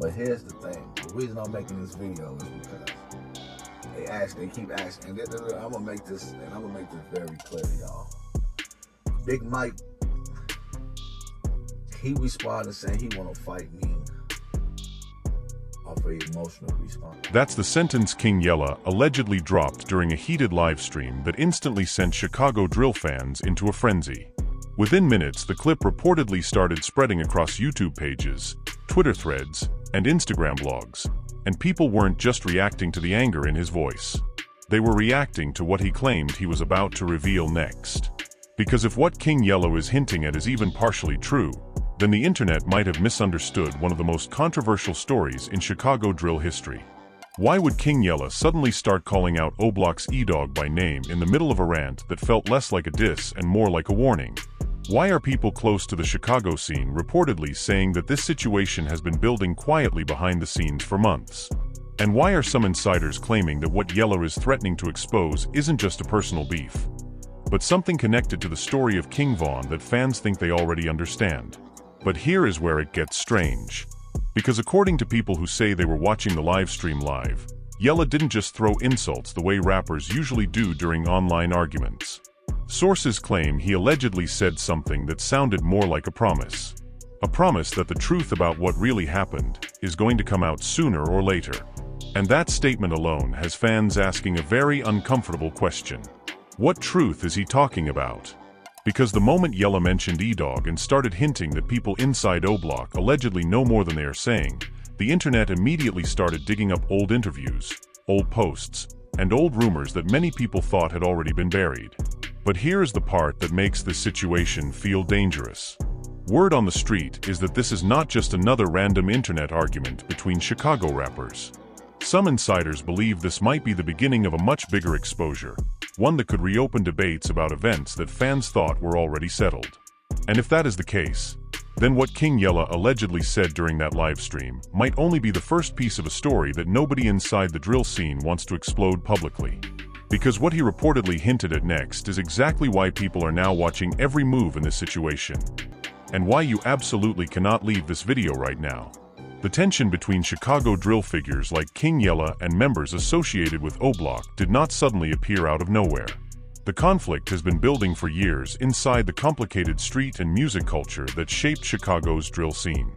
But here's the thing. The reason I'm making this video is because they keep asking, and I'm gonna make this very clear, y'all. Big Mike, he responded saying he wanna fight me off an emotional response. That's the sentence King Yella allegedly dropped during a heated live stream that instantly sent Chicago drill fans into a frenzy. Within minutes, the clip reportedly started spreading across YouTube pages, Twitter threads, and Instagram blogs, and people weren't just reacting to the anger in his voice. They were reacting to what he claimed he was about to reveal next. Because if what King Yella is hinting at is even partially true, then the internet might have misunderstood one of the most controversial stories in Chicago drill history. Why would King Yella suddenly start calling out Oblock's E-Dog by name in the middle of a rant that felt less like a diss and more like a warning? Why are people close to the Chicago scene reportedly saying that this situation has been building quietly behind the scenes for months? And why are some insiders claiming that what Yella is threatening to expose isn't just a personal beef, but something connected to the story of King Von that fans think they already understand? But here is where it gets strange. Because according to people who say they were watching the live stream live, Yella didn't just throw insults the way rappers usually do during online arguments. Sources claim he allegedly said something that sounded more like a promise. A promise that the truth about what really happened is going to come out sooner or later. And that statement alone has fans asking a very uncomfortable question. What truth is he talking about? Because the moment Yella mentioned E-Dog and started hinting that people inside Oblock allegedly know more than they are saying, the internet immediately started digging up old interviews, old posts, and old rumors that many people thought had already been buried. But here is the part that makes this situation feel dangerous. Word on the street is that this is not just another random internet argument between Chicago rappers. Some insiders believe this might be the beginning of a much bigger exposure, one that could reopen debates about events that fans thought were already settled. And if that is the case, then what King Yella allegedly said during that live stream might only be the first piece of a story that nobody inside the drill scene wants to explode publicly. Because what he reportedly hinted at next is exactly why people are now watching every move in this situation. And why you absolutely cannot leave this video right now. The tension between Chicago drill figures like King Yella and members associated with Oblock did not suddenly appear out of nowhere. The conflict has been building for years inside the complicated street and music culture that shaped Chicago's drill scene.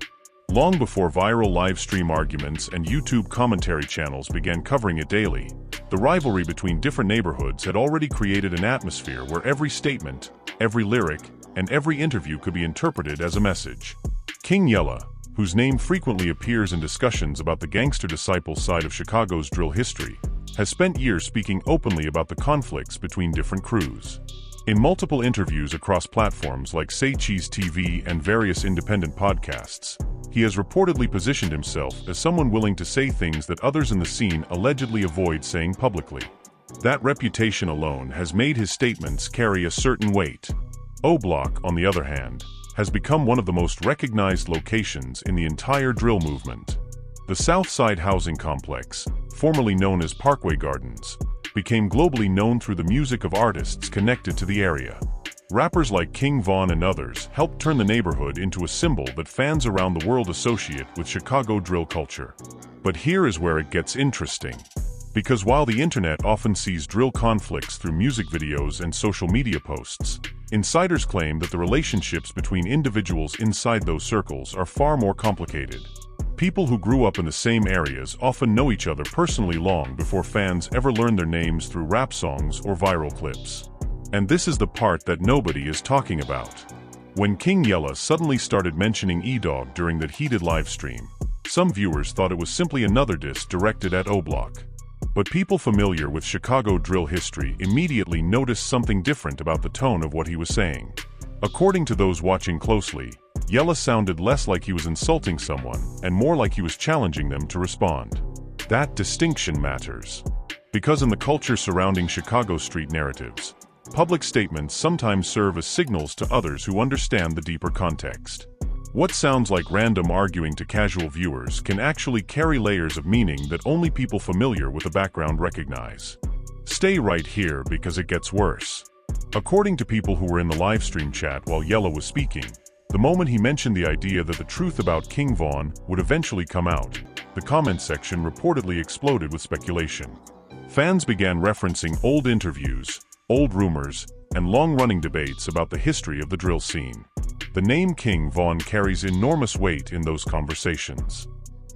Long before viral live stream arguments and YouTube commentary channels began covering it daily, the rivalry between different neighborhoods had already created an atmosphere where every statement, every lyric, and every interview could be interpreted as a message. King Yella, whose name frequently appears in discussions about the gangster disciple side of Chicago's drill history, has spent years speaking openly about the conflicts between different crews. In multiple interviews across platforms like Say Cheese TV and various independent podcasts, he has reportedly positioned himself as someone willing to say things that others in the scene allegedly avoid saying publicly. That reputation alone has made his statements carry a certain weight. Oblock, on the other hand, has become one of the most recognized locations in the entire drill movement. The Southside housing complex, formerly known as Parkway Gardens, became globally known through the music of artists connected to the area. Rappers like King Von and others helped turn the neighborhood into a symbol that fans around the world associate with Chicago drill culture. But here is where it gets interesting. Because while the internet often sees drill conflicts through music videos and social media posts, insiders claim that the relationships between individuals inside those circles are far more complicated. People who grew up in the same areas often know each other personally long before fans ever learn their names through rap songs or viral clips. And this is the part that nobody is talking about. When King Yella suddenly started mentioning E-Dog during that heated live stream, some viewers thought it was simply another diss directed at Oblock. But people familiar with Chicago drill history immediately noticed something different about the tone of what he was saying. According to those watching closely, Yella sounded less like he was insulting someone and more like he was challenging them to respond. That distinction matters. Because in the culture surrounding Chicago street narratives, public statements sometimes serve as signals to others who understand the deeper context. What sounds like random arguing to casual viewers can actually carry layers of meaning that only people familiar with the background recognize. Stay right here because it gets worse. According to people who were in the livestream chat while Yella was speaking, The moment he mentioned the idea that the truth about King Von would eventually come out, the comment section reportedly exploded with speculation. Fans began referencing old interviews, old rumors, and long-running debates about the history of the drill scene. The name King Von carries enormous weight in those conversations.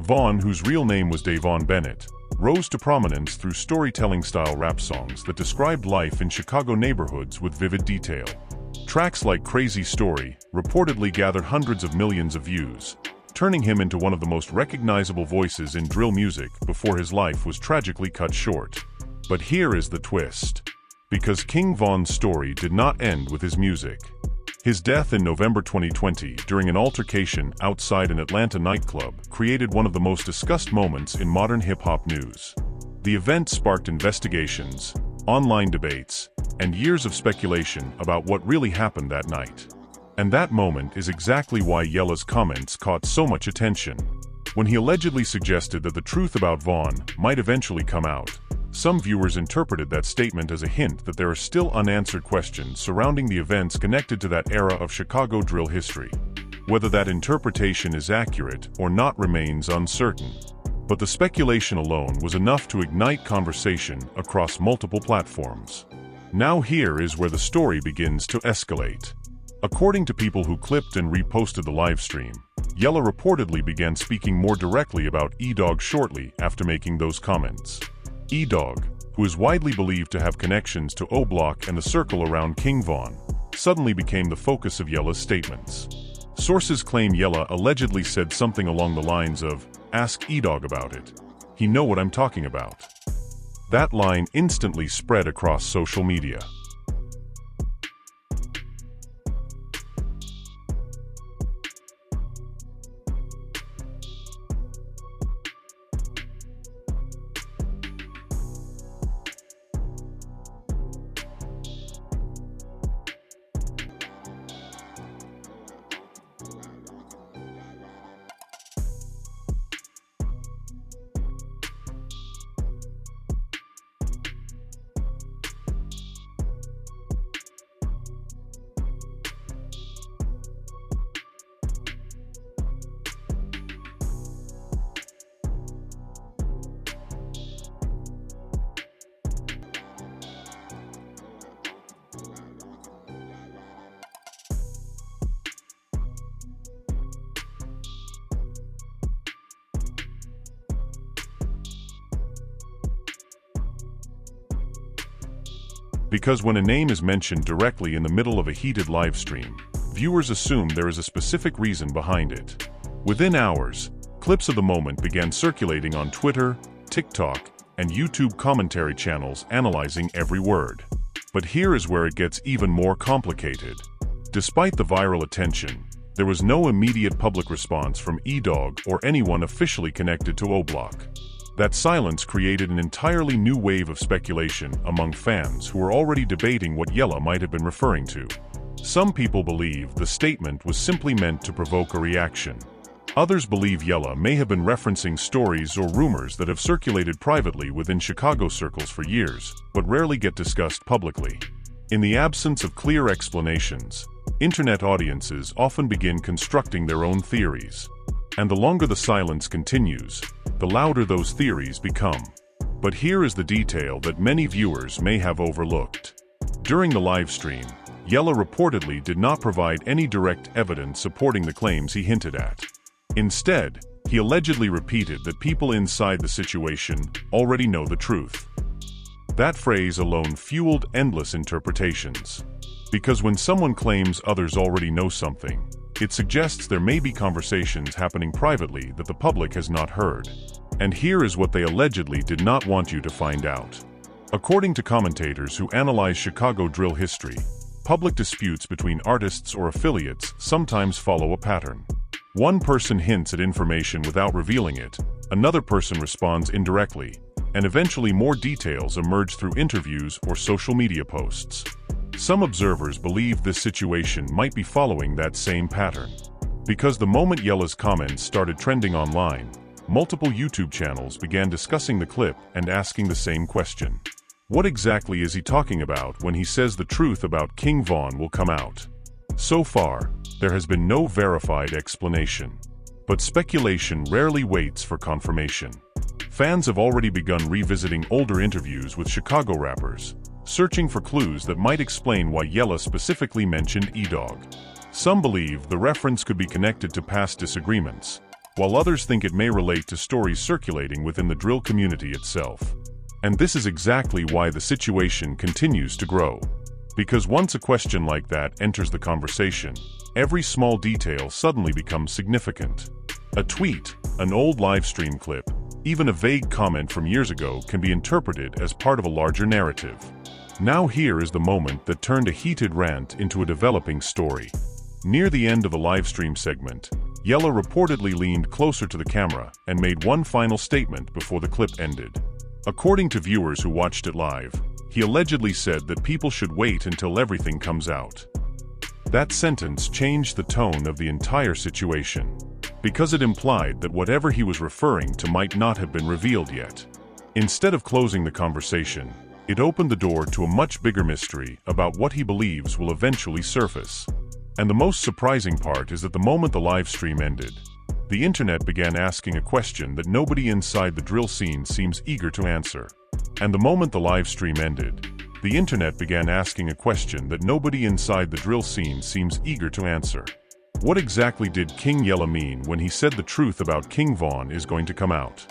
Von, whose real name was Davon Bennett, rose to prominence through storytelling-style rap songs that described life in Chicago neighborhoods with vivid detail. Tracks like Crazy Story reportedly gathered hundreds of millions of views, turning him into one of the most recognizable voices in drill music before his life was tragically cut short. But here is the twist. Because King Von's story did not end with his music. His death in November 2020 during an altercation outside an Atlanta nightclub created one of the most discussed moments in modern hip-hop news. The event sparked investigations, online debates, and years of speculation about what really happened that night. And that moment is exactly why Yella's comments caught so much attention. When he allegedly suggested that the truth about Von might eventually come out, some viewers interpreted that statement as a hint that there are still unanswered questions surrounding the events connected to that era of Chicago drill history. Whether that interpretation is accurate or not remains uncertain. But the speculation alone was enough to ignite conversation across multiple platforms. Now here is where the story begins to escalate. According to people who clipped and reposted the livestream, Yella reportedly began speaking more directly about E-Dog shortly after making those comments. E-Dog, who is widely believed to have connections to Oblock and the circle around King Von, suddenly became the focus of Yella's statements. Sources claim Yella allegedly said something along the lines of, "Ask E-Dog about it. He know what I'm talking about." That line instantly spread across social media. Because when a name is mentioned directly in the middle of a heated live stream, viewers assume there is a specific reason behind it. Within hours, clips of the moment began circulating on Twitter, TikTok, and YouTube commentary channels analyzing every word. But here is where it gets even more complicated. Despite the viral attention, there was no immediate public response from E-Dog or anyone officially connected to Oblock. That silence created an entirely new wave of speculation among fans who were already debating what Yella might have been referring to. Some people believe the statement was simply meant to provoke a reaction. Others believe Yella may have been referencing stories or rumors that have circulated privately within Chicago circles for years, but rarely get discussed publicly. In the absence of clear explanations, internet audiences often begin constructing their own theories. And the longer the silence continues, the louder those theories become. But here is the detail that many viewers may have overlooked. During the live stream, Yella reportedly did not provide any direct evidence supporting the claims he hinted at. Instead, he allegedly repeated that people inside the situation already know the truth. That phrase alone fueled endless interpretations. Because when someone claims others already know something, it suggests there may be conversations happening privately that the public has not heard. And here is what they allegedly did not want you to find out. According to commentators who analyze Chicago drill history, public disputes between artists or affiliates sometimes follow a pattern. One person hints at information without revealing it, another person responds indirectly, and eventually more details emerge through interviews or social media posts. Some observers believe this situation might be following that same pattern. Because the moment Yella's comments started trending online, multiple YouTube channels began discussing the clip and asking the same question. What exactly is he talking about when he says the truth about King Von will come out? So far, there has been no verified explanation. But speculation rarely waits for confirmation. Fans have already begun revisiting older interviews with Chicago rappers, searching for clues that might explain why Yella specifically mentioned E-Dog. Some believe the reference could be connected to past disagreements, while others think it may relate to stories circulating within the drill community itself. And this is exactly why the situation continues to grow. Because once a question like that enters the conversation, every small detail suddenly becomes significant. A tweet, an old live stream clip, even a vague comment from years ago can be interpreted as part of a larger narrative. Now here is the moment that turned a heated rant into a developing story. Near the end of the live stream segment, Yella reportedly leaned closer to the camera and made one final statement before the clip ended. According to viewers who watched it live, he allegedly said that people should wait until everything comes out. That sentence changed the tone of the entire situation, because it implied that whatever he was referring to might not have been revealed yet. Instead of closing the conversation, it opened the door to a much bigger mystery about what he believes will eventually surface. And the most surprising part is that the moment the live stream ended, the internet began asking a question that nobody inside the drill scene seems eager to answer. And the moment the live stream ended, the internet began asking a question that nobody inside the drill scene seems eager to answer. What exactly did King Yella mean when he said the truth about King Von is going to come out?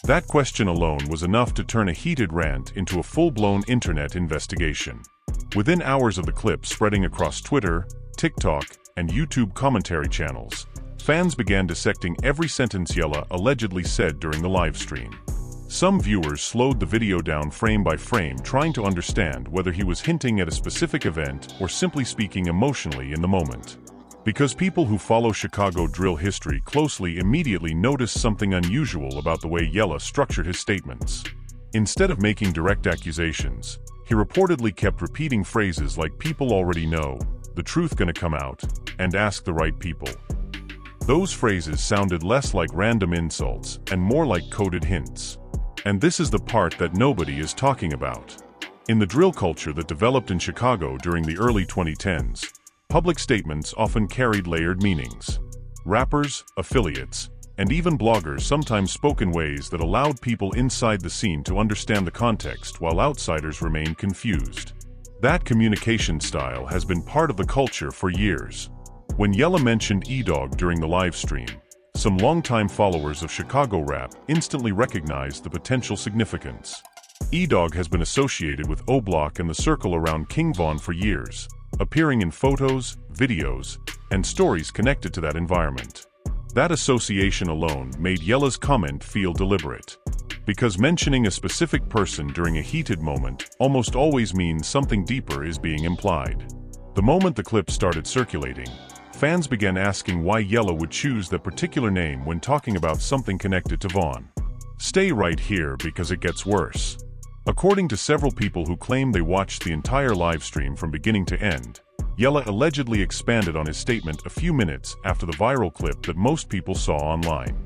That question alone was enough to turn a heated rant into a full-blown internet investigation. Within hours of the clip spreading across Twitter, TikTok, and YouTube commentary channels, fans began dissecting every sentence Yella allegedly said during the live stream. Some viewers slowed the video down frame by frame, trying to understand whether he was hinting at a specific event or simply speaking emotionally in the moment. Because people who follow Chicago drill history closely immediately noticed something unusual about the way Yella structured his statements. Instead of making direct accusations, he reportedly kept repeating phrases like "people already know," "the truth gonna come out," and "ask the right people." Those phrases sounded less like random insults and more like coded hints. And this is the part that nobody is talking about. In the drill culture that developed in Chicago during the early 2010s, public statements often carried layered meanings. Rappers, affiliates, and even bloggers sometimes spoke in ways that allowed people inside the scene to understand the context while outsiders remained confused. That communication style has been part of the culture for years. When Yella mentioned E-Dog during the live stream, some longtime followers of Chicago rap instantly recognized the potential significance. E-Dog has been associated with Oblock and the circle around King Von for years, appearing in photos, videos, and stories connected to that environment. That association alone made Yella's comment feel deliberate. Because mentioning a specific person during a heated moment almost always means something deeper is being implied. The moment the clip started circulating, fans began asking why Yella would choose that particular name when talking about something connected to Von. Stay right here because it gets worse. According to several people who claim they watched the entire live stream from beginning to end, Yella allegedly expanded on his statement a few minutes after the viral clip that most people saw online.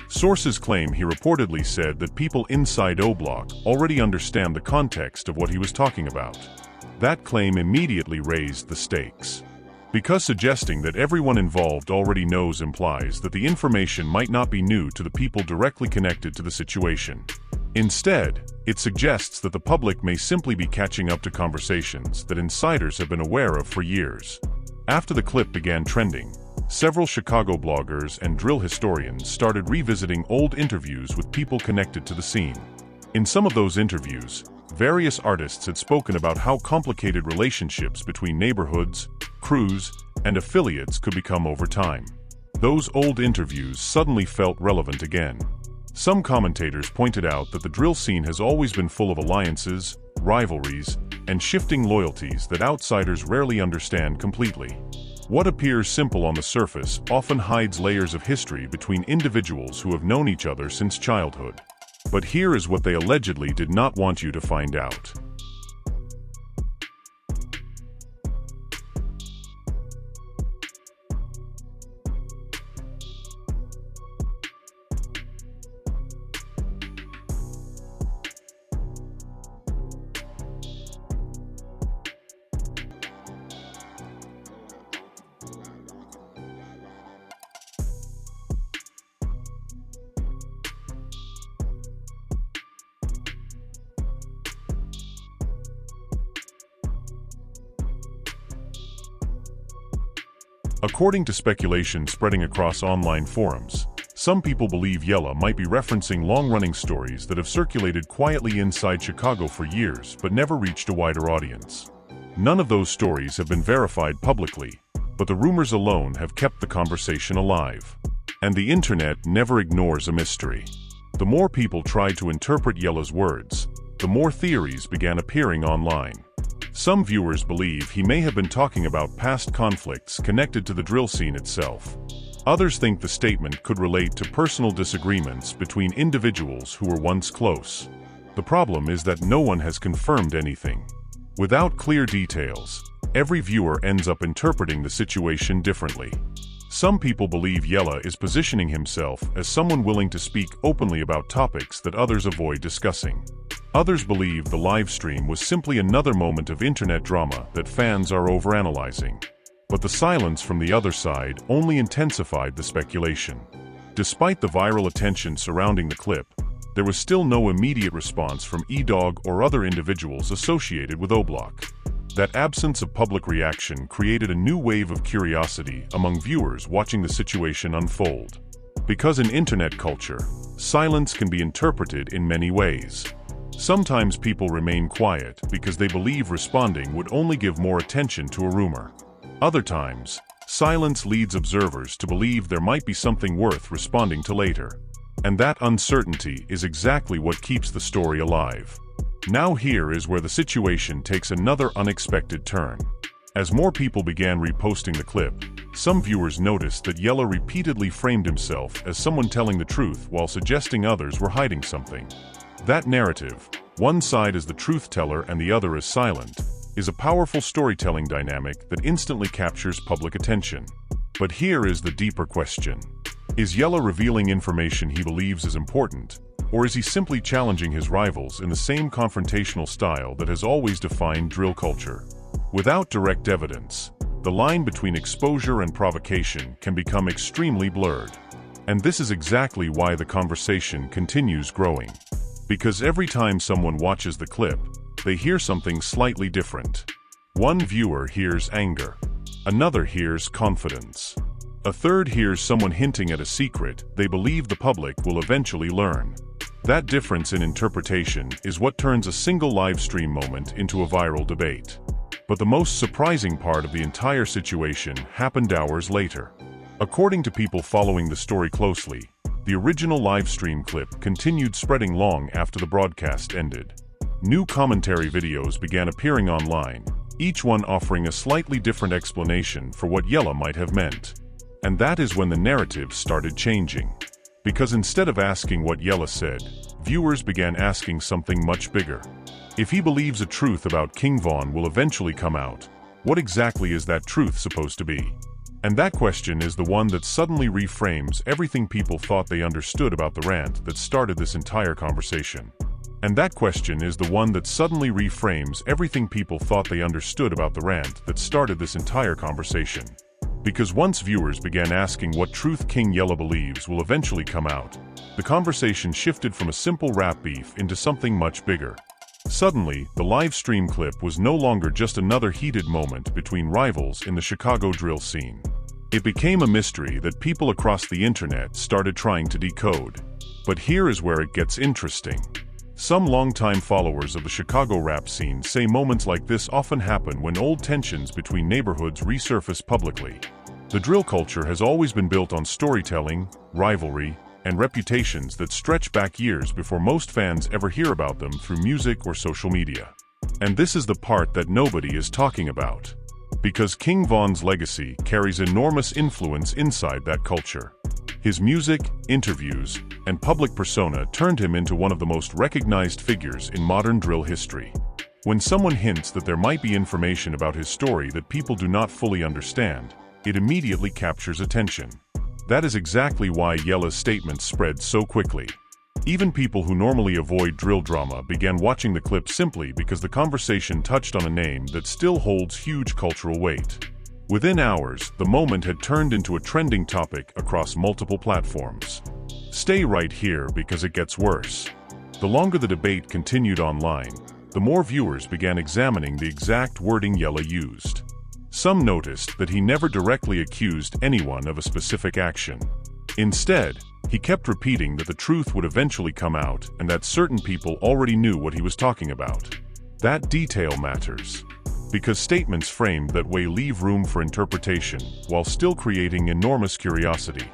Sources claim he reportedly said that people inside Oblock already understand the context of what he was talking about. That claim immediately raised the stakes. Because suggesting that everyone involved already knows implies that the information might not be new to the people directly connected to the situation. Instead, it suggests that the public may simply be catching up to conversations that insiders have been aware of for years. After the clip began trending, several Chicago bloggers and drill historians started revisiting old interviews with people connected to the scene. In some of those interviews, various artists had spoken about how complicated relationships between neighborhoods, crews, and affiliates could become over time. Those old interviews suddenly felt relevant again. Some commentators pointed out that the drill scene has always been full of alliances, rivalries, and shifting loyalties that outsiders rarely understand completely. What appears simple on the surface often hides layers of history between individuals who have known each other since childhood. But here is what they allegedly did not want you to find out. According to speculation spreading across online forums, some people believe Yella might be referencing long-running stories that have circulated quietly inside Chicago for years but never reached a wider audience. None of those stories have been verified publicly, but the rumors alone have kept the conversation alive. And the internet never ignores a mystery. The more people tried to interpret Yella's words, the more theories began appearing online. Some viewers believe he may have been talking about past conflicts connected to the drill scene itself. Others think the statement could relate to personal disagreements between individuals who were once close. The problem is that no one has confirmed anything. Without clear details, every viewer ends up interpreting the situation differently. Some people believe Yella is positioning himself as someone willing to speak openly about topics that others avoid discussing. Others believe the live stream was simply another moment of internet drama that fans are overanalyzing. But the silence from the other side only intensified the speculation. Despite the viral attention surrounding the clip, there was still no immediate response from E-Dog or other individuals associated with Oblock. That absence of public reaction created a new wave of curiosity among viewers watching the situation unfold. Because in internet culture, silence can be interpreted in many ways. Sometimes people remain quiet because they believe responding would only give more attention to a rumor. Other times, silence leads observers to believe there might be something worth responding to later. And that uncertainty is exactly what keeps the story alive. Now here is where the situation takes another unexpected turn. As more people began reposting the clip, some viewers noticed that Yella repeatedly framed himself as someone telling the truth while suggesting others were hiding something. That narrative, one side as the truth teller and the other as silent, is a powerful storytelling dynamic that instantly captures public attention. But here is the deeper question. Is Yella revealing information he believes is important, or is he simply challenging his rivals in the same confrontational style that has always defined drill culture? Without direct evidence, the line between exposure and provocation can become extremely blurred. And this is exactly why the conversation continues growing. Because every time someone watches the clip, they hear something slightly different. One viewer hears anger. Another hears confidence. A third hears someone hinting at a secret they believe the public will eventually learn. That difference in interpretation is what turns a single live stream moment into a viral debate. But the most surprising part of the entire situation happened hours later. According to people following the story closely, the original live stream clip continued spreading long after the broadcast ended. New commentary videos began appearing online, each one offering a slightly different explanation for what Yella might have meant. And that is when the narrative started changing. Because instead of asking what Yella said, viewers began asking something much bigger. If he believes a truth about King Von will eventually come out, what exactly is that truth supposed to be? And that question is the one that suddenly reframes everything people thought they understood about the rant that started this entire conversation. And that question is the one that suddenly reframes everything people thought they understood about the rant that started this entire conversation. Because once viewers began asking what truth King Yella believes will eventually come out, the conversation shifted from a simple rap beef into something much bigger. Suddenly, the live stream clip was no longer just another heated moment between rivals in the Chicago drill scene. It became a mystery that people across the internet started trying to decode. But here is where it gets interesting. Some longtime followers of the Chicago rap scene say moments like this often happen when old tensions between neighborhoods resurface publicly. The drill culture has always been built on storytelling, rivalry, and reputations that stretch back years before most fans ever hear about them through music or social media. And this is the part that nobody is talking about. Because King Von's legacy carries enormous influence inside that culture. His music, interviews, and public persona turned him into one of the most recognized figures in modern drill history. When someone hints that there might be information about his story that people do not fully understand, it immediately captures attention. That is exactly why Yella's statement spread so quickly. Even people who normally avoid drill drama began watching the clip simply because the conversation touched on a name that still holds huge cultural weight. Within hours, the moment had turned into a trending topic across multiple platforms. Stay right here because it gets worse. The longer the debate continued online, the more viewers began examining the exact wording Yella used. Some noticed that he never directly accused anyone of a specific action. Instead, he kept repeating that the truth would eventually come out and that certain people already knew what he was talking about. That detail matters, because statements framed that way leave room for interpretation while still creating enormous curiosity.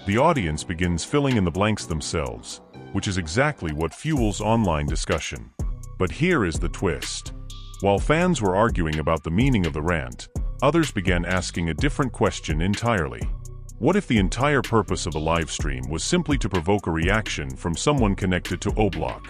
The audience begins filling in the blanks themselves, which is exactly what fuels online discussion. But here is the twist. While fans were arguing about the meaning of the rant, others began asking a different question entirely. What if the entire purpose of the live stream was simply to provoke a reaction from someone connected to Oblock?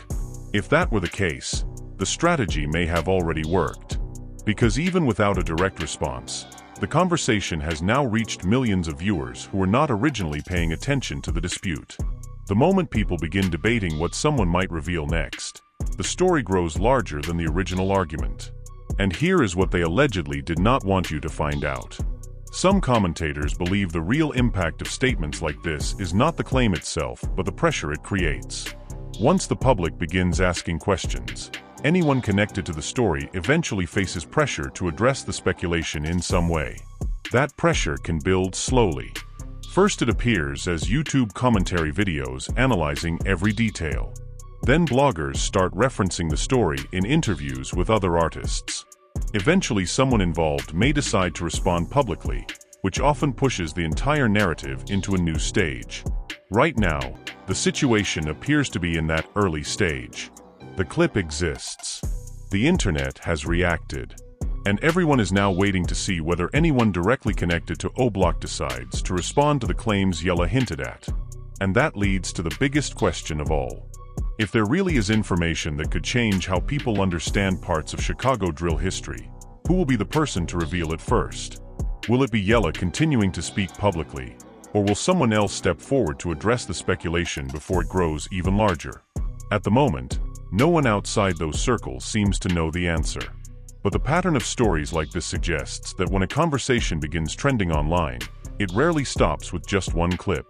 If that were the case, the strategy may have already worked. Because even without a direct response, the conversation has now reached millions of viewers who were not originally paying attention to the dispute. The moment people begin debating what someone might reveal next, the story grows larger than the original argument. And here is what they allegedly did not want you to find out. Some commentators believe the real impact of statements like this is not the claim itself, but the pressure it creates. Once the public begins asking questions, anyone connected to the story eventually faces pressure to address the speculation in some way. That pressure can build slowly. First, it appears as YouTube commentary videos analyzing every detail. Then bloggers start referencing the story in interviews with other artists. Eventually, someone involved may decide to respond publicly, which often pushes the entire narrative into a new stage. Right now, the situation appears to be in that early stage. The clip exists. The internet has reacted. And everyone is now waiting to see whether anyone directly connected to Oblock decides to respond to the claims Yella hinted at. And that leads to the biggest question of all. If there really is information that could change how people understand parts of Chicago drill history, who will be the person to reveal it first? Will it be Yella continuing to speak publicly, or will someone else step forward to address the speculation before it grows even larger? At the moment, no one outside those circles seems to know the answer. But the pattern of stories like this suggests that when a conversation begins trending online, it rarely stops with just one clip.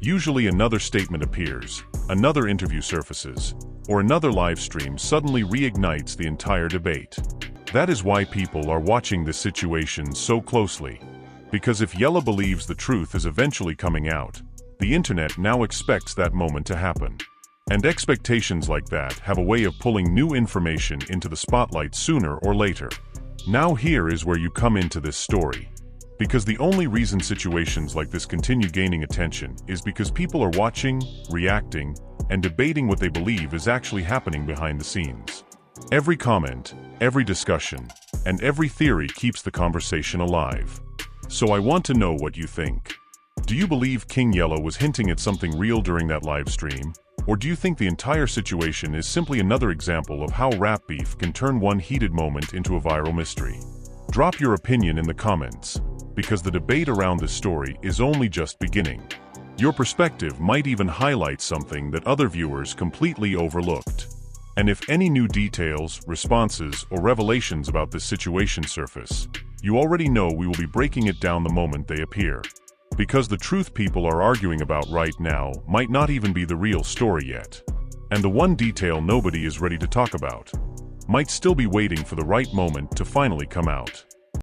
Usually another statement appears, another interview surfaces, or another live stream suddenly reignites the entire debate. That is why people are watching this situation so closely. Because if Yella believes the truth is eventually coming out, the internet now expects that moment to happen. And expectations like that have a way of pulling new information into the spotlight sooner or later. Now here is where you come into this story. Because the only reason situations like this continue gaining attention is because people are watching, reacting, and debating what they believe is actually happening behind the scenes. Every comment, every discussion, and every theory keeps the conversation alive. So I want to know what you think. Do you believe King Yella was hinting at something real during that live stream? Or do you think the entire situation is simply another example of how rap beef can turn one heated moment into a viral mystery? Drop your opinion in the comments, because the debate around this story is only just beginning. Your perspective might even highlight something that other viewers completely overlooked. And if any new details, responses, or revelations about this situation surface, you already know we will be breaking it down the moment they appear. Because the truth people are arguing about right now might not even be the real story yet. And the one detail nobody is ready to talk about might still be waiting for the right moment to finally come out.